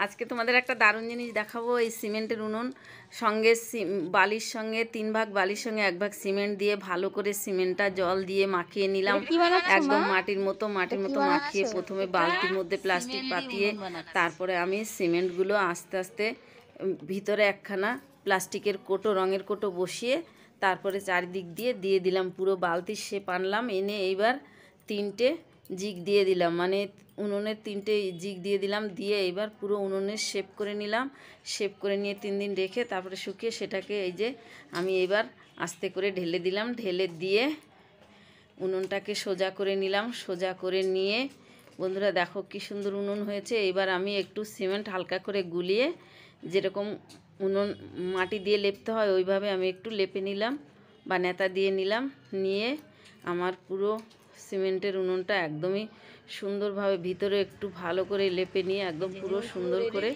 আজকে তোমাদের একটা দারুণ জিনিস দেখাবো। এই সিমেন্টের উনুন সঙ্গে বালির সঙ্গে 3 ভাগ বালির সঙ্গে 1 ভাগ সিমেন্ট দিয়ে ভালো করে সিমেন্টটা জল দিয়ে মাখিয়ে নিলাম। একদম মাটির মতো মাখিয়ে প্রথমে বালতির মধ্যে প্লাস্টিক পাতিয়ে তারপরে আমি সিমেন্টগুলো আস্তে আস্তে ভিতরে একখানা প্লাস্টিকের কোটো, রঙের কোটো বসিয়ে তারপরে চারিদিক দিয়ে দিলাম। পুরো বালতির শেপ আনলাম, এনে এইবার 3টে জিগ দিয়ে দিলাম, মানে উনুনের 3টে জিগ দিয়ে দিলাম। দিয়ে এইবার পুরো উনুনের শেপ করে নিলাম। শেপ করে নিয়ে 3 দিন রেখে তারপরে শুকিয়ে সেটাকে এই যে আমি এবার আস্তে করে ঢেলে দিলাম। ঢেলে দিয়ে উনুনটাকে সোজা করে নিলাম। সোজা করে নিয়ে বন্ধুরা দেখো কি সুন্দর উনুন হয়েছে। এবার আমি একটু সিমেন্ট হালকা করে গুলিয়ে, যেরকম উনুন মাটি দিয়ে লেপতে হয় ওইভাবে আমি একটু লেপে নিলাম বা নেতা দিয়ে নিলাম। নিয়ে আমার পুরো সিমেন্টের উনুনটা একদমই সুন্দরভাবে ভিতরে একটু ভালো করে লেপে নিয়ে একদম পুরো সুন্দর করে